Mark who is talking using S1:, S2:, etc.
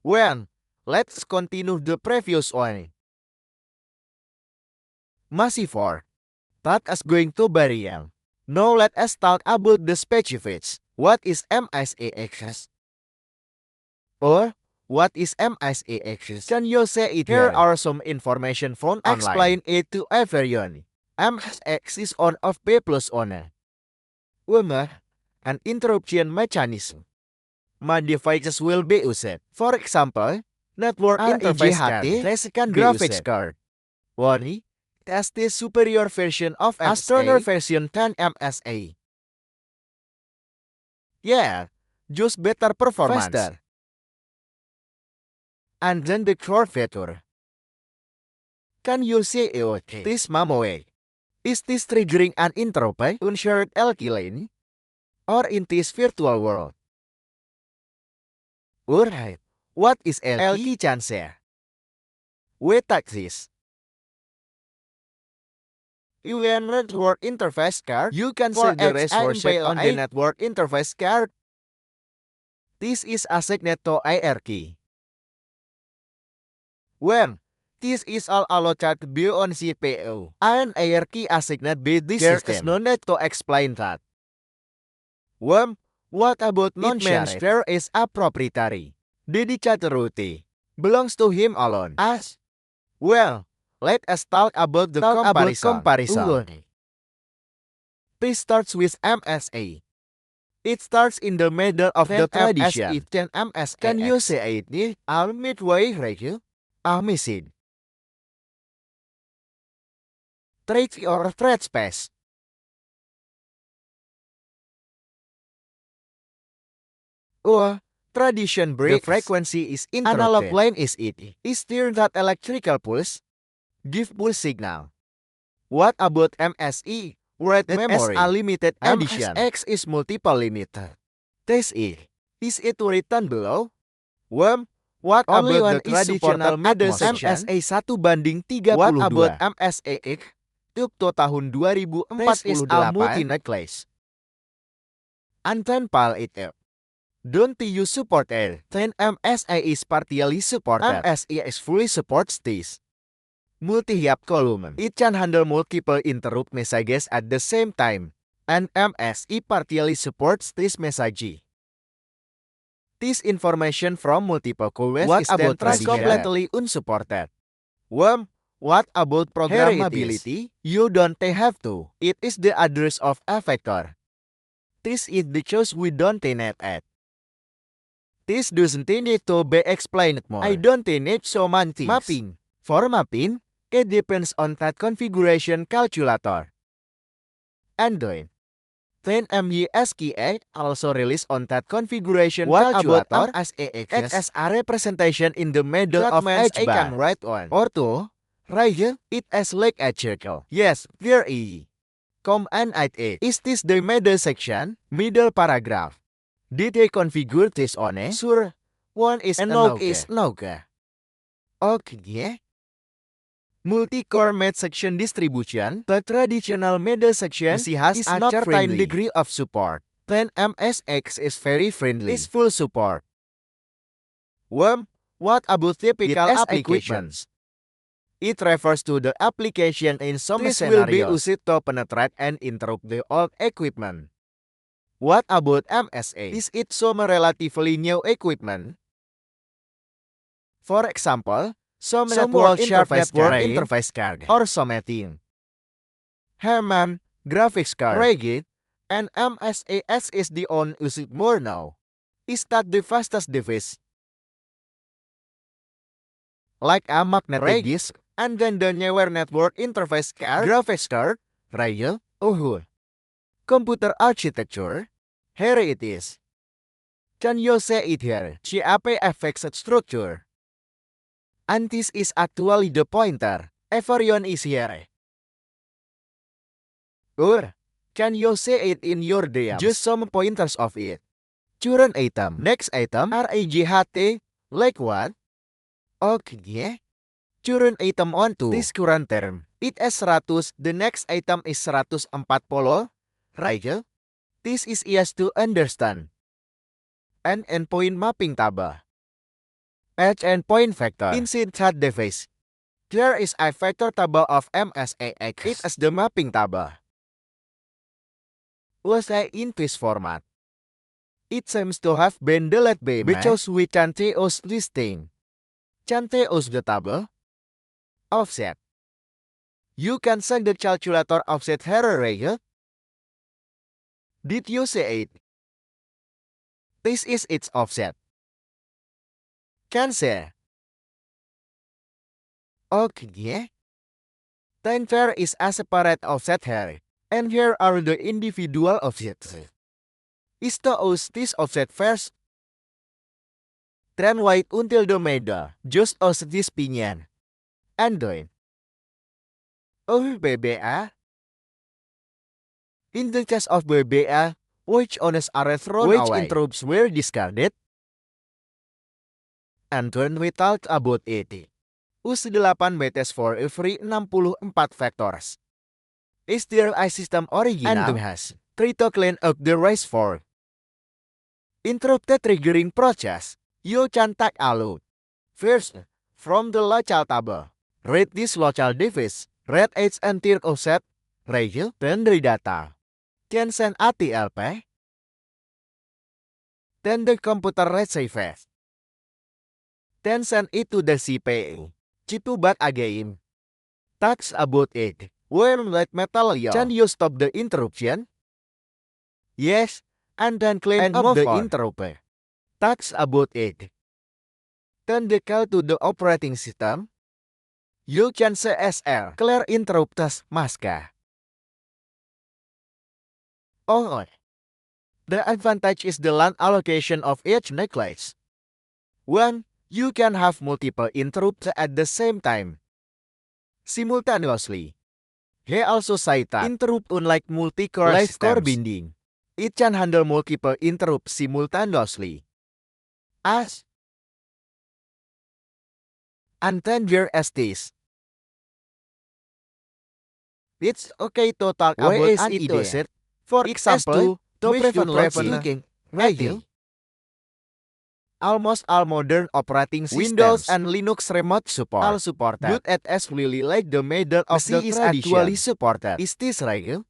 S1: Well, let's continue the previous one. Masih for. That is going to Barial. Now let us talk about the specifics. What is MSAXS? Or, what is MSAXS? Can you say it here? Here are some information from online. Explain it to everyone. MSX is on of P plus on. An interruption mechanism. My devices will be used. For example, network interface card, graphics card. Worry, test the superior version of Astroner version 10 MSA. Yeah, just better performance. Faster. And then the core feature. Can you see it? This memory. Is this triggering an interrupt on shared LK lane? Or in this virtual world? Alright, what is LK chance? We take this. You can network interface card. You can set the resource on the network interface card. This is assigned to ARK. When this is all allocated beyond CPU, and ARK assigned by this system. There is no need to explain that. What about non-shared? There is a proprietary. Dedicated route belongs to him alone. As well, let us talk about the comparison. This starts with MSA. It starts in the middle of the tradition. Can you say it? I'll midway right? I miss it. Trade or thread space. Tradition breaks. The frequency is interrupted. Analog line is it. Is there that electrical pulse? Give pulse signal. What about MSE? Write memory. A limited edition. MSX is multiple limited. Test it. Is it written below? What only about the traditional mode section? MSA 1:32. What about MSAX? Up to tahun 2048. This is a multi-necklace. And then pile it up. Don't you support it? Then MSA is partially supported. MSE is fully supports this. Multi-hop column. It can handle multiple interrupt messages at the same time. And MSE partially supports this message. This information from multiple cores is then completely unsupported. What about programmability? You don't have to. It is the address of a vector. This is because we don't need it. This doesn't need to be explained more. I don't need so many things. Mapping. For mapping, it depends on that configuration calculator. Android. Then MYSK8 also released on that configuration calculator as a representation in the middle of H bar. I can write one or two. Right here, it as like a circle. Yes, there is. Command 8. Is this the middle section? Middle paragraph. Did they configure this on it? Sure. One is no is no. Okay. Multi-core mid section distribution. The traditional middle section has a certain degree of support. Then MSX is very friendly. It's full support. What about typical applications? It refers to the application in some scenarios. This will be used to penetrate and interrupt the old equipment. What about MSA? Is it some relatively new equipment? For example, some network interface card or something. Hammond, graphics card, Regit, and MSAS is the one used more now. Is that the fastest device? Like a magnetic disk, and then the newer network interface card, graphics card, rail, computer architecture. Here it is. Can you say it here? CAPFX structure. And this is actually the pointer. Everyone is here. Or, can you say it in your DMs? Just some pointers of it. Current item. Next item. RAGHT. Like what? Okay. Current item 1 to. This current term. It is 100. The next item is 140. Right? This is easy to understand. And endpoint mapping table. edge and point vector. Inside that device, there is a vector table of MSAX. It is the mapping table. Was in this format. It seems to have been deleted by because we can choose this thing. Can choose the table. Offset. You can set the calculator offset here. Did you see it? This is its offset. Can say. Okay. Then there is a separate offset here. And here are the individual offsets. Is to use this offset first. Then wait until the middle. Just use this pinion. And then. BBA. In the case of BBA, which honors are thrown away, which interrupts were discarded. And then we talk about it. Use 8 BTS for every 64 vectors. Is there a system original and has try to clean up the race for interrupted triggering process? You can take a look. First, from the local table, read this local device, read edge and tier offset, regel, then read data. Can send ATLP. Then the computer receives. Then send it to the CPU. G2 back again. Talks about it. When light metal, can you stop the interruption? Yes, and then clean up the interrupt. Talks about it. Then the call to the operating system. You can say SL, clear interruptus maska. Oh, the advantage is the land allocation of each necklace. 1. You can have multiple interrupts at the same time. Simultaneously. He also cited interrupt unlike multi-core live core binding. It can handle multiple interrupts simultaneously. As and then there is this. It's okay to talk about an idea. For example, to prevent leaking, radio. Almost all modern operating systems, Windows and Linux remote support, all supported. Boot at as really like the middle of the tradition. Is actually supported. Is this right?